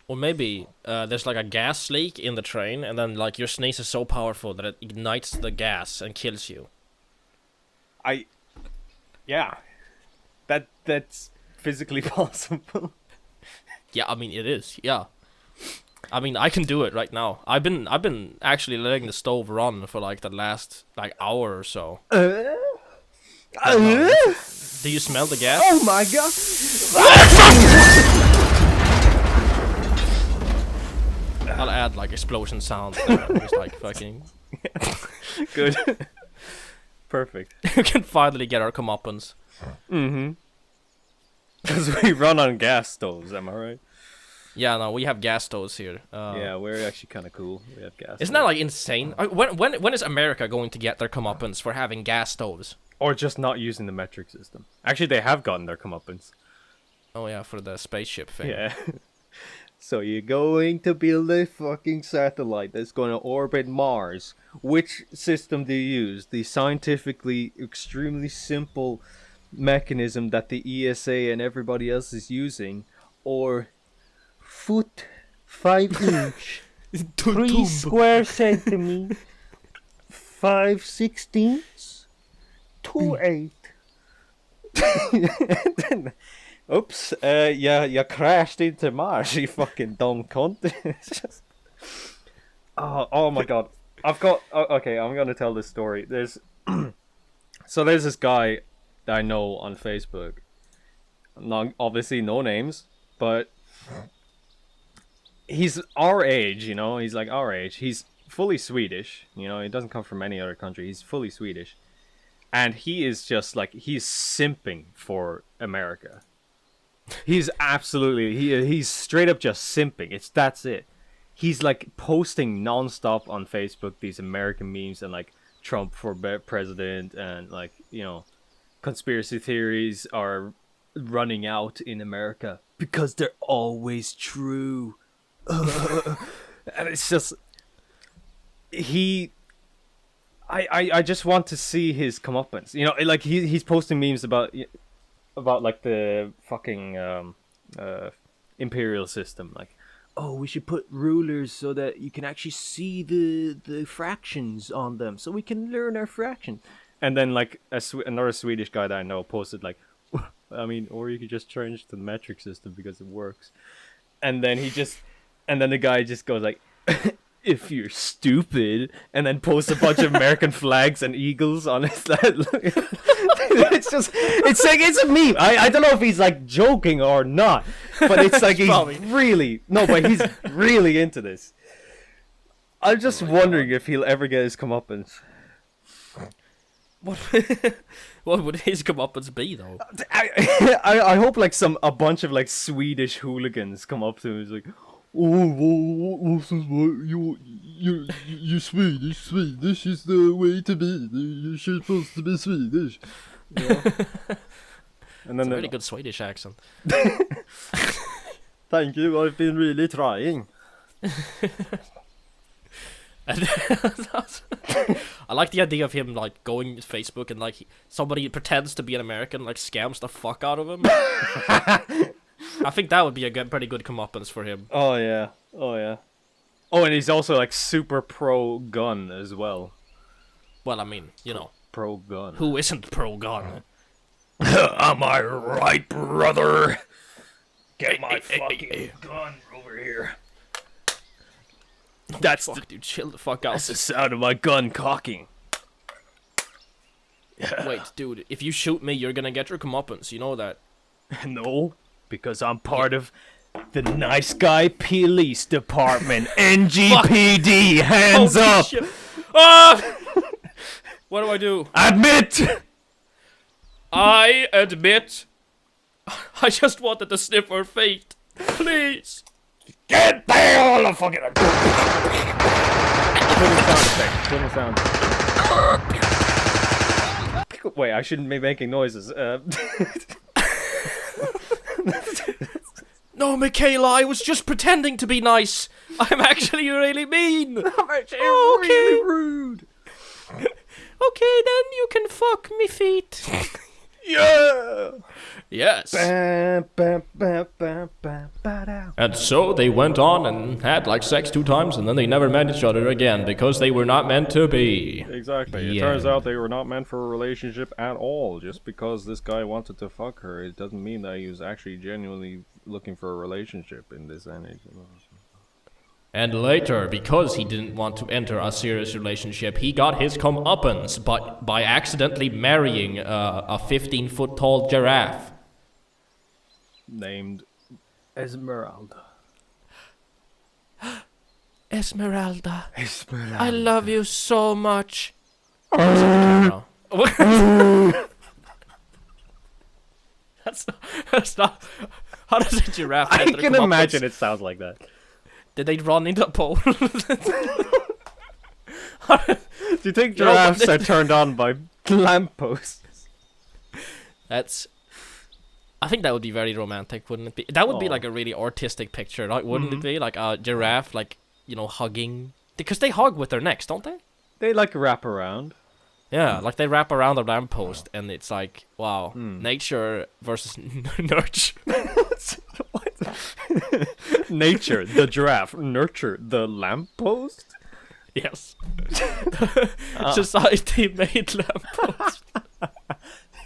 Or maybe there's like a gas leak in the train, and then like your sneeze is so powerful that it ignites the gas and kills you. Yeah, that's physically possible. Yeah, I mean it is. Yeah, I mean I can do it right now. I've been actually letting the stove run for like the last like hour or so. Do you smell the gas? Oh my god! I'll add like explosion sounds. Just like fucking. Good. Perfect. We can finally get our comeuppance. Mm-hmm. Because we run on gas stoves, am I right? Yeah, no, we have gas stoves here. Yeah, we're actually kind of cool. We have gas. Isn't that like insane? When is America going to get their comeuppance for having gas stoves? Or just not using the metric system. Actually, they have gotten their comeuppance. Oh yeah, for the spaceship thing. Yeah. So you're going to build a fucking satellite that's going to orbit Mars. Which system do you use? The scientifically extremely simple mechanism that the ESA and everybody else is using, or foot 5-inch 3 square centimeters 5/16 to 8. Oops, you crashed into Mars, you fucking dumb cunt. It's just... oh my god. Okay, I'm gonna tell this story. There's this guy that I know on Facebook. Obviously no names, but he's our age, you know, he's like our age. He's fully Swedish, you know, he doesn't come from any other country, he's fully Swedish. And he is just like, he's simping for America. He's absolutely, he's straight up just simping. That's it. He's like posting nonstop on Facebook these American memes and like Trump for president and like, you know, conspiracy theories are running out in America because they're always true. And it's just, I just want to see his comeuppance. You know, like he's posting memes about like the fucking imperial system. Like, oh, we should put rulers so that you can actually see the fractions on them, so we can learn our fractions. And then like another Swedish guy that I know posted like, I mean, or you could just change to the metric system because it works. And then the guy just goes like, if you're stupid, and then posts a bunch of American flags and eagles on his it's a meme. I don't know if he's like joking or not, but it's like he's really into this. I'm just wondering if he'll ever get his comeuppance. What would his comeuppance be though? I hope like a bunch of like Swedish hooligans come up to him and is like, oh, you're Swedish. Swedish is the way to be. You're supposed to be Swedish. Yeah. And then it's a really good Swedish accent. Thank you. I've been really trying. I like the idea of him like going to Facebook and like somebody pretends to be an American, like scams the fuck out of him. I think that would be a pretty good comeuppance for him. Oh yeah. Oh, and he's also like super pro gun as well. Well, I mean, you know, pro gun. Who isn't pro gun? Am I right, brother? Get my fucking gun over here. That's dude, chill the fuck out. That's the sound of my gun cocking. Wait, dude, if you shoot me, you're gonna get your comeuppance. You know that? No, because I'm part of the nice guy police department. NGPD, hands up! Shit. Ah! What do I do? Admit! I admit. I just wanted to sniff her feet. Please. Get there, all the fucking... Little sound effect. Wait, I shouldn't be making noises. No, Michaela, I was just pretending to be nice. I'm actually really mean. I'm actually really rude. Okay, then you can fuck me feet. Yeah. Yes. And so they went on and had like sex 2 times, and then they never met each other again because they were not meant to be. Exactly. It turns out they were not meant for a relationship at all. Just because this guy wanted to fuck her, it doesn't mean that he was actually genuinely looking for a relationship in this age. And later, because he didn't want to enter a serious relationship, he got his comeuppance by accidentally marrying a 15-foot-tall giraffe. Named Esmeralda. Esmeralda, Esmeralda. I love you so much. That's not. How does a giraffe? I enter can comeuppance? imagine it sounds like that. Did they run into a pole? Do you think You know, but giraffes are turned on by lampposts? That's. I think that would be very romantic, wouldn't it be? That would be Aw. like a really artistic picture, like, wouldn't it be? Like a giraffe, like, you know, hugging. Because they hug with their necks, don't they? They like wrap around. Yeah, like they wrap around the lamppost, and it's like, wow, nature versus nurture. Nature, the giraffe. Nurture, the lamppost. Yes. Society made lamppost.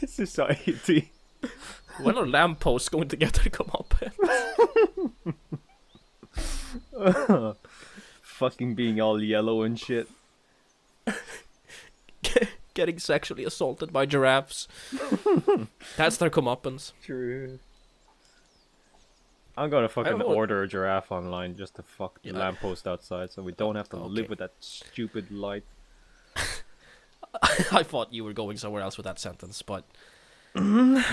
Society. When are lampposts going to get their comeuppance? Fucking being all yellow and shit. Getting sexually assaulted by giraffes. That's their comeuppance. True. I'm gonna fucking would- order a giraffe online just to fuck the You know- lamppost outside so we don't have to live Okay. with that stupid light. I thought you were going somewhere else with that sentence, but I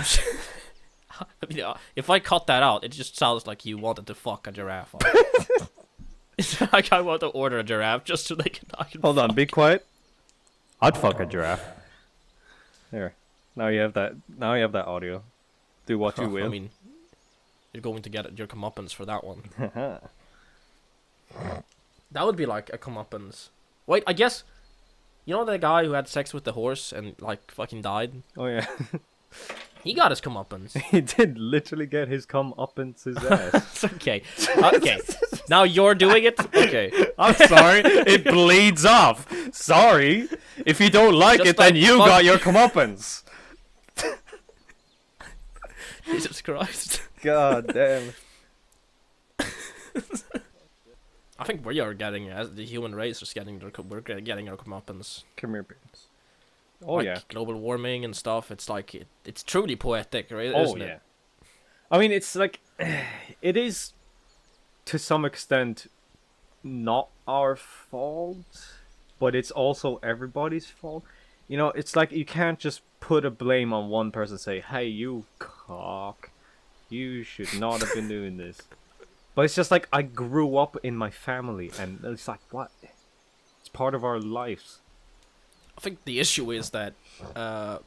mean, if I cut that out, it just sounds like you wanted to fuck a giraffe. It's like I want to order a giraffe just so I can Hold on, be quiet. I'd fuck a giraffe. There. Now you have that. Now you have that audio. Do what you will. I mean, you're going to get your comeuppance for that one. That would be like a comeuppance. Wait, I guess you know the guy who had sex with the horse and like fucking died. Oh yeah. He got his comeuppance. He did literally get his cum up in his ass. It's okay. Okay. Now you're doing it. Okay. I'm sorry. It bleeds off. Sorry. If you don't like Just it, then like you fuck- got your comeuppance. Jesus Christ. God damn. I think we are getting, as the human race is getting, we're getting our comeuppance. Come here, babes. Oh Like yeah. global warming and stuff. It's like it's truly poetic, right? Oh Isn't yeah. it? I mean, it's like it is to some extent not our fault, but it's also everybody's fault. You know, it's like you can't just put a blame on one person and say, "Hey, you cock, you should not have been doing this." But it's just like I grew up in my family, and it's like what? It's part of our lives. I think the issue is that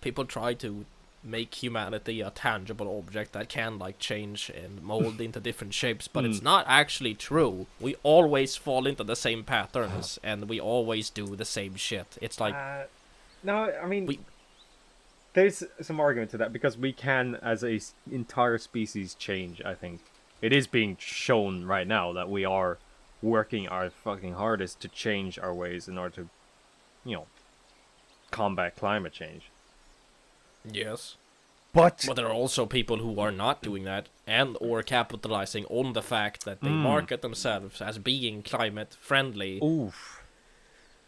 people try to make humanity a tangible object that can like change and mold into different shapes, but it's not actually true. We always fall into the same patterns, and we always do the same shit. It's like No, I mean, We- there's some argument to that because we can, as a entire species, change. I think it is being shown right now that we are working our fucking hardest to change our ways in order to, you know, combat climate change. yes. But But there are also people who are not doing that and or capitalizing on the fact that they market themselves as being climate friendly. oof,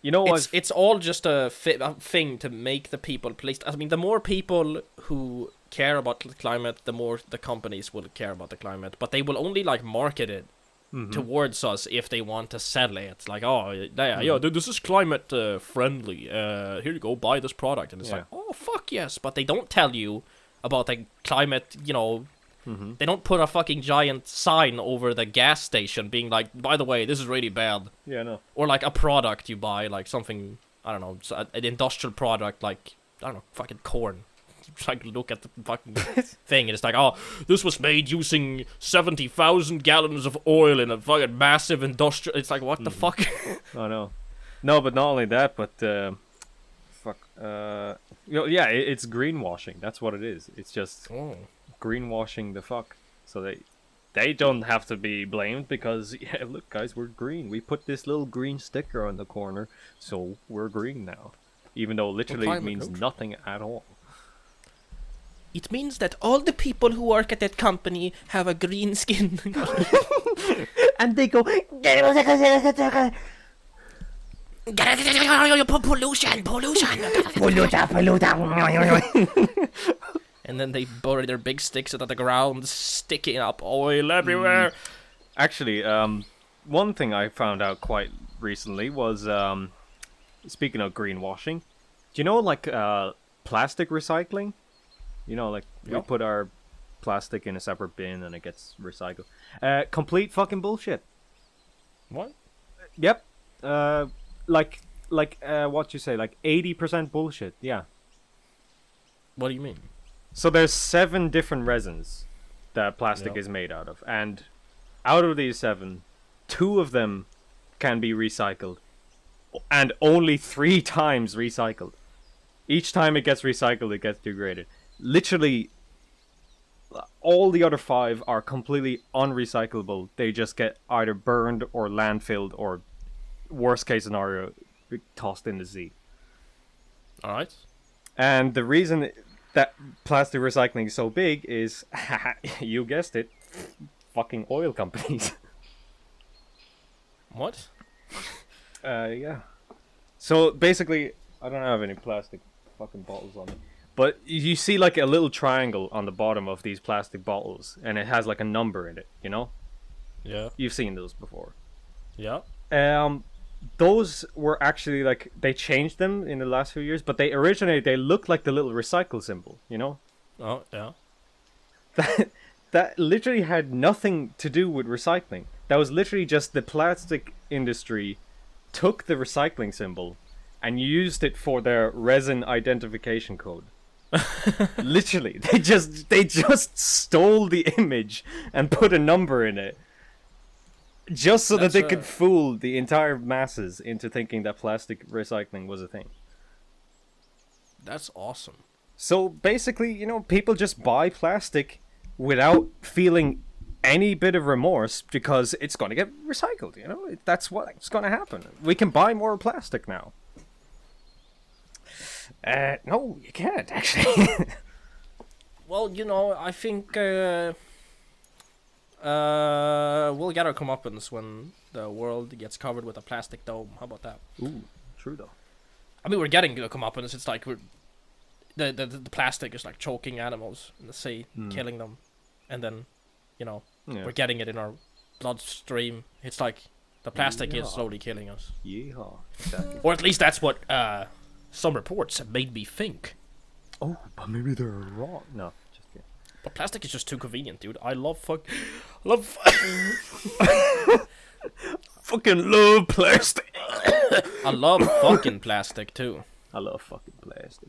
you know what? It's all just a thing to make the people pleased. I mean, the more people who care about the climate, the more the companies will care about the climate. But they will only like market it towards us if they want to sell it. Like, oh yeah, dude, this is climate friendly. Here you go, buy this product, and it's Yeah. like, oh fuck yes. But they don't tell you about the climate. You know, they don't put a fucking giant sign over the gas station being like, by the way, this is really bad. Yeah, no. Or like a product you buy, like something, I don't know, an industrial product, like, I don't know, fucking corn. Just like look at the fucking thing and it's like, oh, this was made using 70,000 gallons of oil in a fucking massive industrial. It's like, what the fuck? Oh no, no. But not only that, but fuck. You know, yeah, it's greenwashing. That's what it is. It's just Oh. greenwashing the fuck. So they don't have to be blamed because yeah, look guys, we're green. We put this little green sticker on the corner, so we're green now. Even though literally it climate means neutral. nothing at all. It means that all the people who work at that company have a green skin. And they go, pollution. Polluta. And then they bury their big sticks into the ground, sticking up oil everywhere. actually, one thing I found out quite recently was speaking of greenwashing. Do you know like plastic recycling? You know, like we Yep. put our plastic in a separate bin and it gets recycled. Complete fucking bullshit. What? Yep. Like what you say, like 80% bullshit. Yeah. What do you mean? So there's 7 different resins that plastic Yep. is made out of, and out of these 7, 2 of them can be recycled, and only 3 times recycled. Each time it gets recycled, it gets degraded. Literally, all the other 5 are completely unrecyclable. They just get either burned or landfilled, or worst case scenario, tossed in the sea. All right. And the reason that plastic recycling is so big is, you guessed it, fucking oil companies. What? Yeah. So basically, I don't have any plastic fucking bottles on me. But you see like a little triangle on the bottom of these plastic bottles, and it has like a number in it, you know? Yeah. You've seen those before. Yeah. Those were actually like, they changed them in the last few years, but they looked like the little recycle symbol, you know? Oh, yeah. That literally had nothing to do with recycling. That was literally just the plastic industry took the recycling symbol and used it for their resin identification code. Literally, they just stole the image and put a number in it, just so that That's they could fool the entire masses into thinking that plastic recycling was a thing. That's awesome. So basically, you know, people just buy plastic without feeling any bit of remorse because it's going to get recycled, you know? That's what's going to happen. We can buy more plastic now. No, you can't, actually. Well, you know, I think we'll get our comeuppance when the world gets covered with a plastic dome. How about that? Ooh, true though. I mean, we're getting the comeuppance. It's like the plastic is like choking animals in the sea, killing them, and then, you know, Yeah. we're getting it in our bloodstream. It's like the plastic Yeah. is slowly killing us, Yeehaw. Exactly. or at least that's what some reports have made me think. Oh, but maybe they're wrong. No, just kidding. But plastic is just too convenient, dude. I love Fucking love plastic. I love fucking plastic too. I love fucking plastic.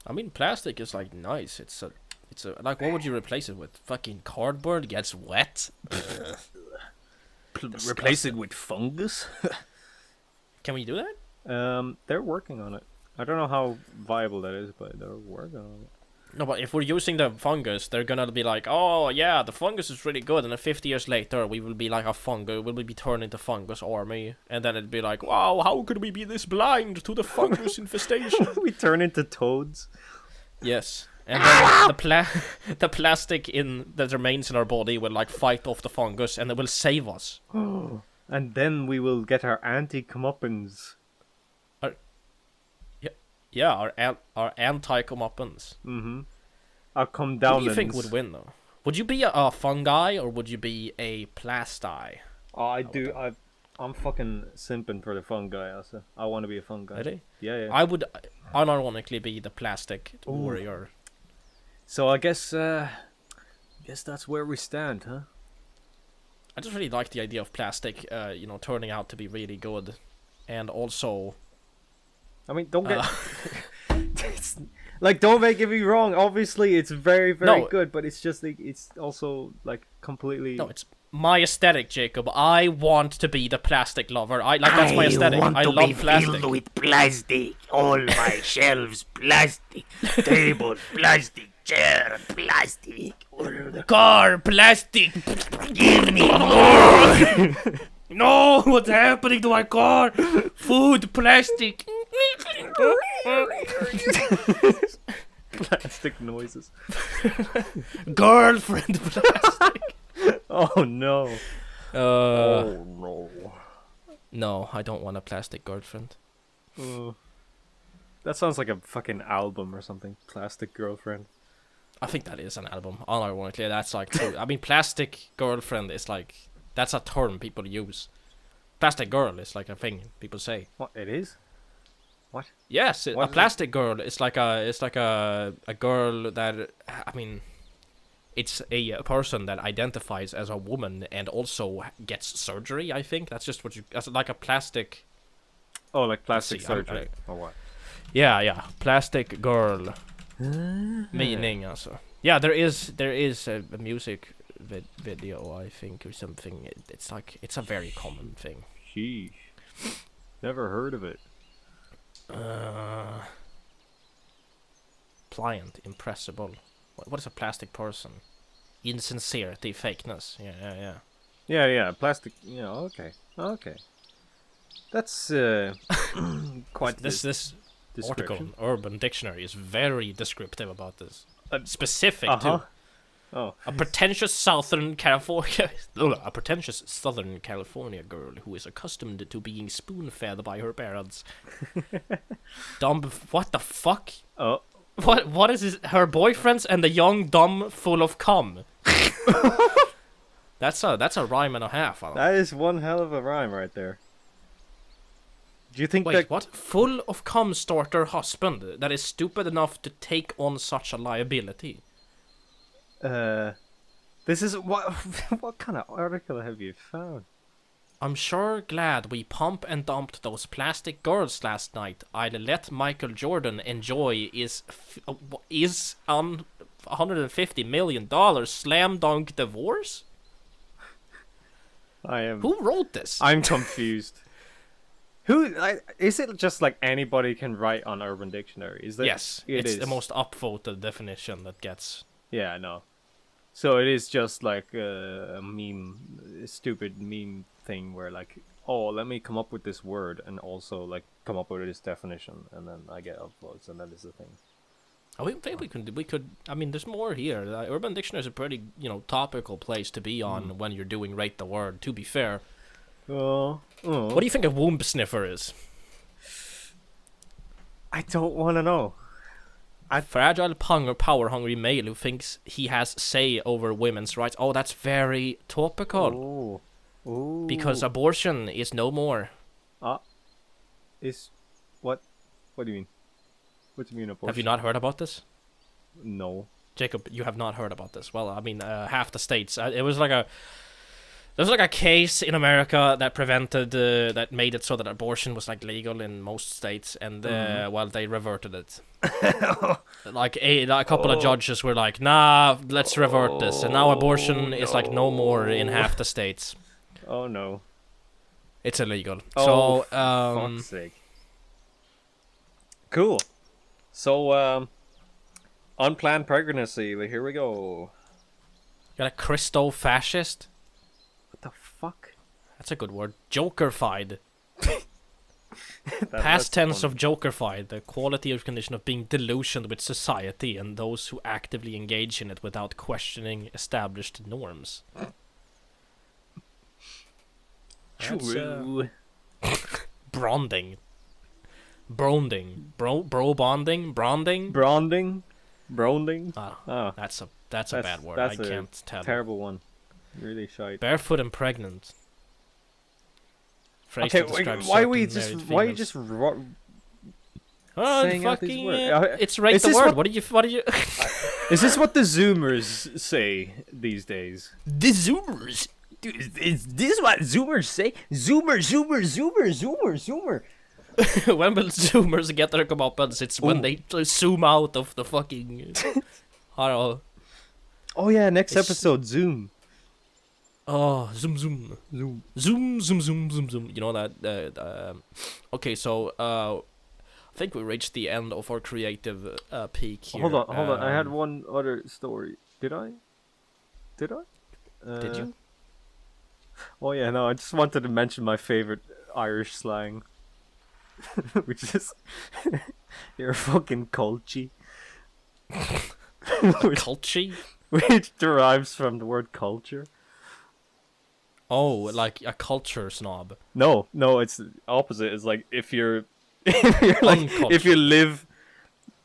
I mean, plastic is like nice. It's a like, what would you replace it with? Fucking cardboard gets wet. Replace it with fungus? Can we do that? They're working on it. I don't know how viable that is, but they're working on it. No, but if we're using the fungus, they're gonna be like, oh yeah, the fungus is really good, and then 50 years later, we will be like a fungus, we will be turned into fungus army, and then it'd be like, wow, how could we be this blind to the fungus infestation? We turn into toads. Yes, and then the plastic that remains in our body will like fight off the fungus, and it will save us. And then we will get our anti-comeuppance. Yeah, our anti-comeuppance. I'll come down. Who do you think would win though? Would you be a fungi or would you be a plasti? Oh, I'm fucking simping for the fungi, also. I want to be a fungi. Really? Yeah. I would unironically be the plastic warrior. So I guess that's where we stand, huh? I just really like the idea of plastic, turning out to be really good, and also. I mean, don't get don't make me wrong. Obviously, it's very, very good, but it's just like it's also like completely. No, it's my aesthetic, Jacob. I want to be the plastic lover. That's my aesthetic. I love plastic. Filled with plastic. All my shelves, plastic. Table, plastic. Chair, plastic. Car, plastic. Give me more. No, what's happening to my car? Food, plastic. Plastic noises. Girlfriend, plastic. Oh no. Oh no. No, I don't want a plastic girlfriend. That sounds like a fucking album or something. Plastic Girlfriend. I think that is an album. Unironically, that's like true. I mean, plastic girlfriend is like That's a term people use. Plastic girl is like a thing people say. What it is? What? Yes, What a is it? plastic girl is like a girl that, I mean, it's a person that identifies as a woman and also gets surgery. I think that's just what you. That's like a plastic. Oh, like plastic see, surgery or what? Yeah, plastic girl. Meaning also. Yeah, there is a music video, I think, or something. It's like it's a very common thing. Sheesh. Never heard of it. Pliant, impressible. What is a plastic person? Insincerity, fakeness. Yeah. Yeah, plastic. Yeah, okay. That's quite This article description. on Urban Dictionary is very descriptive about this. Uh, Specific Uh-huh. too. Oh, A pretentious Southern California girl who is accustomed to being spoon-fed by her parents. What the fuck? oh, What is this? Her boyfriends and the young dumb full of cum. That's a rhyme and a half. Alan. that is one hell of a rhyme right there. Do you think Wait, that? what? Full of cum starter husband that is stupid enough to take on such a liability. This is what? What kind of article have you found? I'm sure glad we pump and dumped those plastic girls last night. I'll let Michael Jordan enjoy his $150 million slam dunk divorce? Who wrote this? I'm confused. Is it just like anybody can write on Urban Dictionary? Is that? Yes, it it's is. the most upvoted definition that gets. Yeah, I know. So it is just like a meme, a stupid meme thing where like, oh, let me come up with this word and also like come up with this definition, and then I get upvotes, and that is the thing. I think we could. I mean, there's more here. Urban Dictionary is a pretty topical place to be on when you're doing rate the word. To be fair, Oh. what do you think a womb sniffer is? I don't want to know. Fragile, power-hungry male who thinks he has say over women's rights. Oh, that's very topical. Oh. Ooh. Because abortion is no more. Is what? What do you mean? What do you mean abortion? Have you not heard about this? No. Jacob, you have not heard about this. Well, I mean, half the states. It was like a... There was like a case in America that prevented, that made it so that abortion was like legal in most states, and well, they reverted it. Like a couple of judges were like, "Nah, let's revert this," and now abortion is like no more in half the states. Oh no. It's illegal. Oh, So, fuck's sake. Cool. So, unplanned pregnancy. Here we go. got a Christo-fascist. What the fuck? That's a good word. Jokerfied. That's Past tense funny. of jokerfied, the quality or condition of being delusioned with society and those who actively engage in it without questioning established norms. That's, True. Bronding. Bro bonding? Bronding? Bronding. Oh, that's a bad word. That's I a can't tell. terrible one. Really shite. Barefoot and pregnant. Phrase Okay, to describe why we certain just married why you females. just Oh, saying out these fucking, words? it's rate Is the this word. what- What do you? Is this what the Zoomers say these days? The Zoomers. Dude, is this what Zoomers say? Zoomer. When will Zoomers get their comeuppance? It's when they zoom out of the fucking. I don't know. Oh yeah, next It's- episode Zoom. Oh, zoom. You know that. Okay, so I think we reached the end of our creative peak here. Hold on. I had Um, one other story. Did I? Did you? Oh yeah, no. I just wanted to mention my favorite Irish slang, which is "you're fucking culchy," Culture? which derives from the word culture. Oh, like a culture snob. No, it's the opposite. It's like if you're, if you live,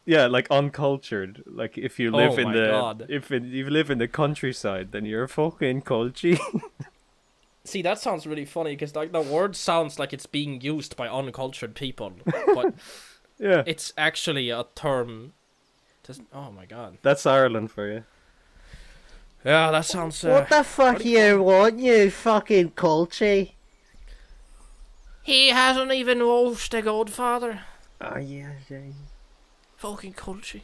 yeah, like uncultured. Like if you live Oh in my the God. if you live in the countryside, then you're fucking culchy. See, that sounds really funny because like the word sounds like it's being used by uncultured people, but Yeah. it's actually a term. Oh my god. That's Ireland for you. Yeah, that sounds. What the fuck you want, you fucking culture? He hasn't even watched The Godfather. Oh, yeah, Fucking culture.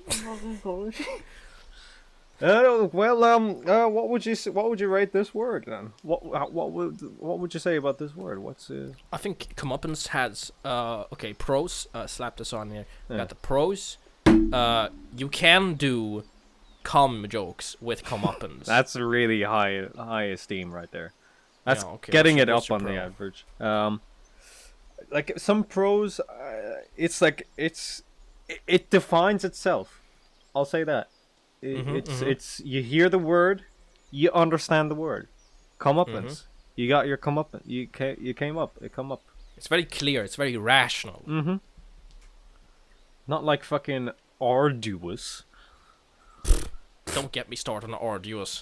What would you rate this word then? What would you say about this word? I think Commuppance has pros. Slap this on here. Yeah. Got the pros. You can do cum jokes with Commuppance. That's a really high esteem right there. That's Yeah, okay, getting it what's up your on the pro? average. Like some pros, it defines itself. I'll say that. It's you hear the word, you understand the word. Comeuppance. You got your comeuppance. You came up. It come up. It's very clear. It's very rational. Mm-hmm. Not like fucking arduous. Don't get me started on arduous.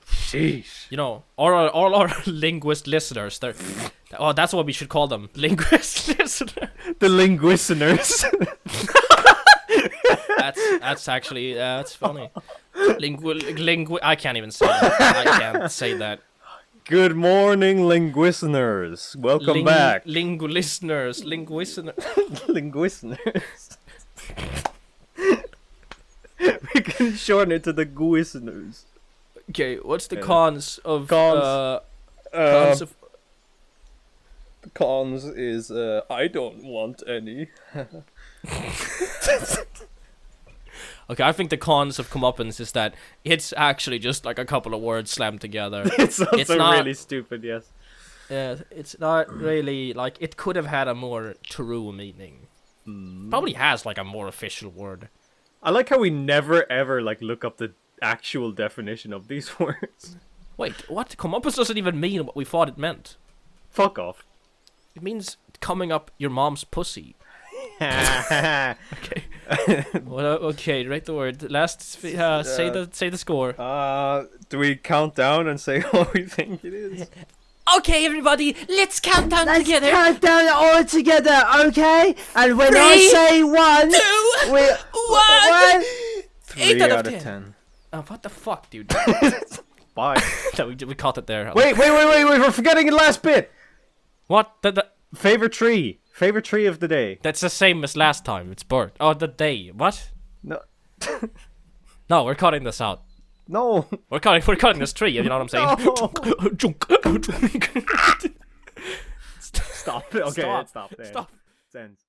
Sheesh. You know, all our linguist listeners, that's what we should call them. Linguist listeners. The linguisteners. That's actually that's funny. I can't even say that. I can't say that. Good morning, linguisteners. Welcome back. Linguisteners. Linguisteners. We can shorten it to the guisteners. Okay, what's the cons of Cons. cons of The cons is I don't want any. Okay, I think the cons of Comeuppance is that it's actually just like a couple of words slammed together. It's also not- really stupid, yes. Yeah, it's not really like it could have had a more true meaning. Probably has like a more official word. I like how we never ever like look up the actual definition of these words. Wait, what? Comeuppance doesn't even mean what we thought it meant. Fuck off. It means coming up your mom's pussy. Okay. Well, okay, write the word. Last, say the score. Do we count down and say what we think it is? Okay, everybody, let's count down Let's together. count down all together, okay? And when I 3, say 1, 2, we 1. 3 8 out out of of 10. 10. Oh, what the fuck, dude? Bye. No, we caught it there. Wait, we're forgetting the last bit. What? Favorite tree of the day. That's the same as last time. It's bird. Oh, the day. What? No. No, we're cutting this out. No. We're cutting this tree. You know what I'm saying? Stop. Okay, Stop. stop there. Stop. It ends.